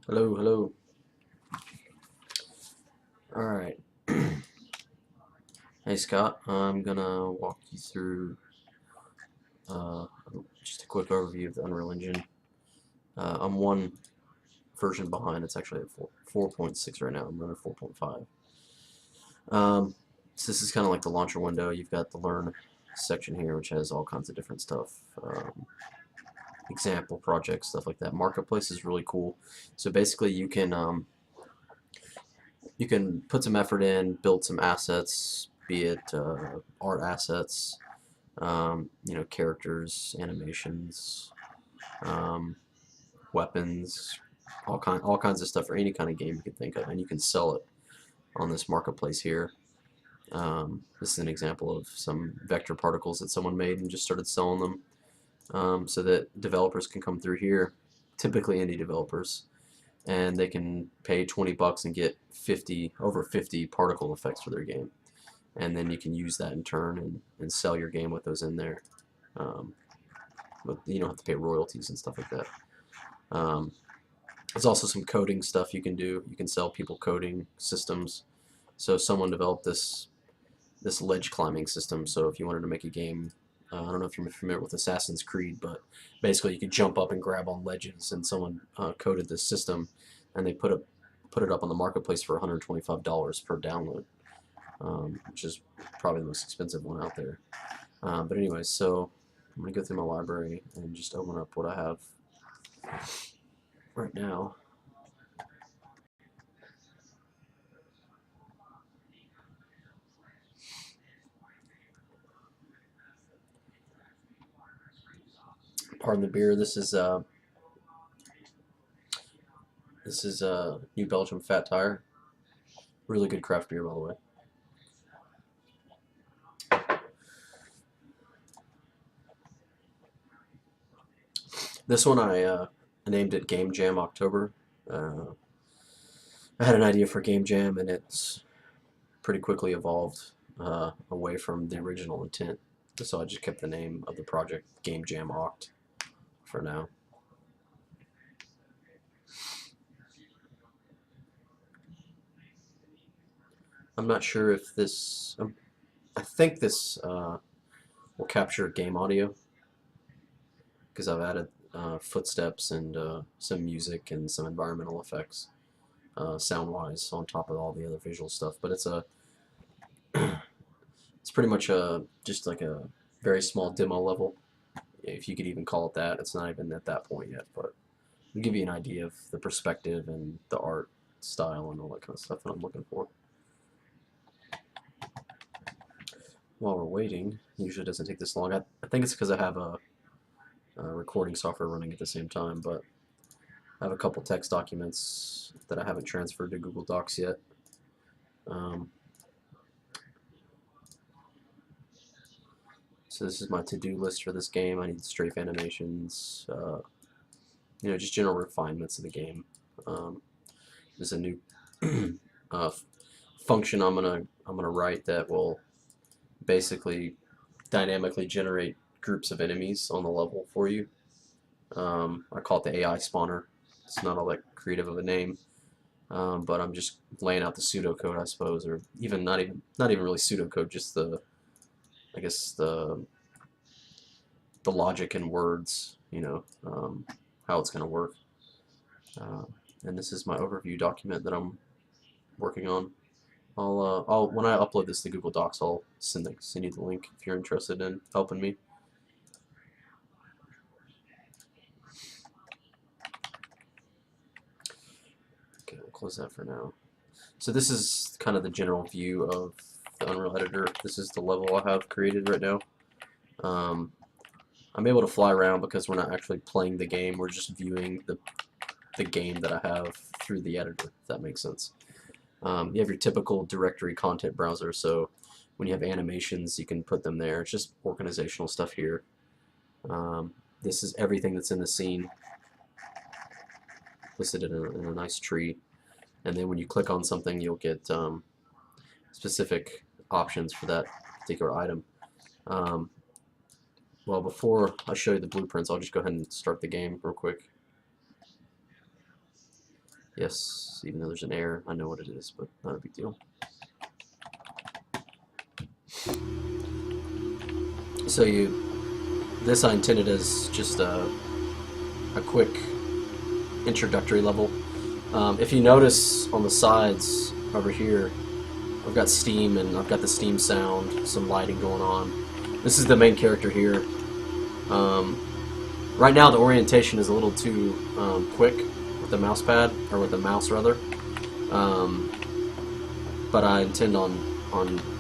Hello, hello. Alright. Hey Scott, I'm gonna walk you through uh, just a quick overview of the Unreal Engine. I'm one version behind, it's actually at 4.6 right now, I'm running 4.5. So this is kind of like the launcher window. You've got the Learn section here, which has all kinds of different stuff. Example projects, stuff like that. Marketplace is really cool. So basically you can put some effort in, build some assets, be it art assets, characters, animations, um, weapons, all kinds of stuff for any kind of game you can think of, and you can sell it on this marketplace here. This is an example of some vector particles that someone made and just started selling them, so that developers can come through here, typically indie developers, and they can pay 20 bucks and get over 50 particle effects for their game, and then you can use that in turn and sell your game with those in there. Um, but you don't have to pay royalties and stuff like that. Um, there's also some coding stuff you can do. You can sell people coding systems. So someone developed this ledge climbing system. So if you wanted to make a game, I don't know if you're familiar with Assassin's Creed, but basically you could jump up and grab on ledges, and someone coded this system, and they put it up on the marketplace for $125 per download, which is probably the most expensive one out there. But anyways, so I'm gonna go through my library and just open up what I have right now. Pardon the beer. This is New Belgium Fat Tire. Really good craft beer, by the way. This one I named it Game Jam October. Uh, I had an idea for Game Jam, and it's pretty quickly evolved away from the original intent. So I just kept the name of the project Game Jam Oct for now. I'm not sure if this. I think this will capture game audio because I've added footsteps and some music and some environmental effects, sound-wise, on top of all the other visual stuff. But it's pretty much just like a very small demo level, if you could even call it that. It's not even at that point yet, but it'll give you an idea of the perspective and the art style and all that kind of stuff that I'm looking for. While we're waiting, usually doesn't take this long. I think it's because I have a recording software running at the same time, but I have a couple text documents that I haven't transferred to Google Docs yet. So this is my to-do list for this game. I need strafe animations, just general refinements of the game. There's a new uh, function I'm gonna write that will basically dynamically generate groups of enemies on the level for you. I call it the AI spawner. It's not all that creative of a name, but I'm just laying out the pseudocode, I suppose, or even not even really pseudocode, just I guess the logic in words, how it's going to work. Uh, and this is my overview document that I'm working on. I'll when I upload this to Google Docs, I'll send you the link if you're interested in helping me. Okay, we'll close that for now. So this is kind of the general view of the Unreal Editor. This is the level I have created right now. I'm able to fly around because we're not actually playing the game. We're just viewing the game that I have through the editor, if that makes sense. You have your typical directory content browser, so when you have animations, you can put them there. It's just organizational stuff here. This is everything that's in the scene listed in a nice tree. And then when you click on something, you'll get specific options for that particular item. Well, before I show you the blueprints, I'll just go ahead and start the game real quick. Yes, even though there's an error, I know what it is, but not a big deal. So this I intended as just a quick introductory level. If you notice on the sides over here, I've got steam and I've got the steam sound, some lighting going on. This is the main character here. Right now the orientation is a little too quick with the mouse pad, or with the mouse rather. But I intend on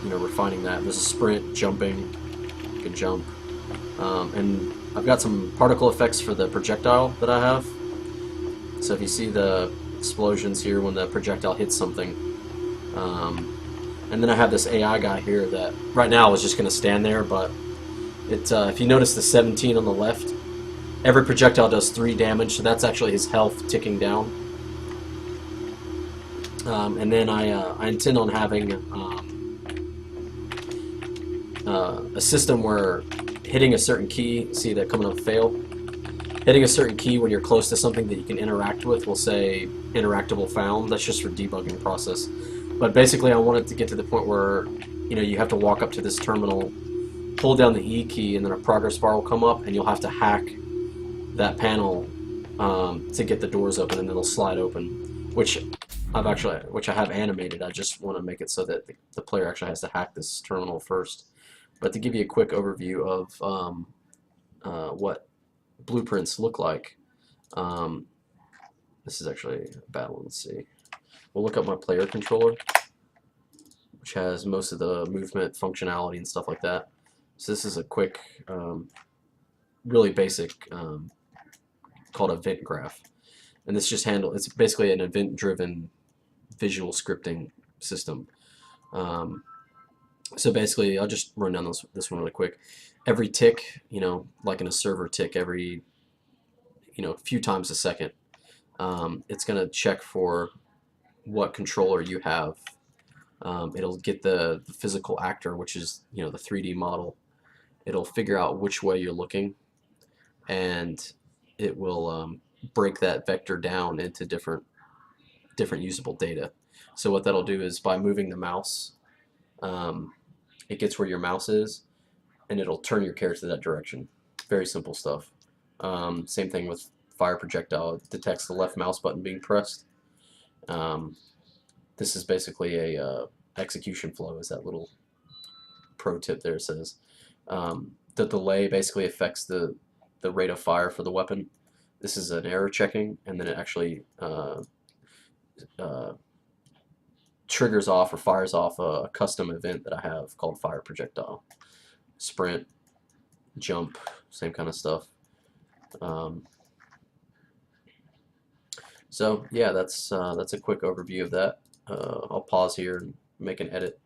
refining that. There's a sprint, jumping, you can jump, and I've got some particle effects for the projectile that I have. So if you see the explosions here when the projectile hits something, and then I have this AI guy here that right now is just going to stand there, but if you notice the 17 on the left, every projectile does 3 damage, so that's actually his health ticking down. And then I intend on having a system where hitting a certain key, see that coming up fail, hitting a certain key when you're close to something that you can interact with will say interactable found. That's just for debugging process. But basically I want it to get to the point where you have to walk up to this terminal, hold down the E key, and then a progress bar will come up, and you'll have to hack that panel to get the doors open, and then they'll slide open, which I have animated. I just want to make it so that the player actually has to hack this terminal first. But to give you a quick overview of what blueprints look like, this is actually a bad one. Let's see. We'll look up my player controller, which has most of the movement functionality and stuff like that. So this is a quick, really basic, called event graph, and this just it's basically an event-driven visual scripting system. So basically, I'll just run down this one really quick. Every tick, like in a server tick, every few times a second, it's going to check for what controller you have. It'll get the physical actor, which is the 3D model. It'll figure out which way you're looking, and it will break that vector down into different usable data. So what that'll do is, by moving the mouse, it gets where your mouse is, and it'll turn your character that direction. Very simple stuff. Same thing with fire projectile. It detects the left mouse button being pressed. This is basically a execution flow, as that little pro tip there says. The delay basically affects the rate of fire for the weapon. This is an error checking, and then it actually triggers off or fires off a custom event that I have called fire projectile. Sprint, jump, same kind of stuff. So yeah, that's a quick overview of that. I'll pause here and make an edit.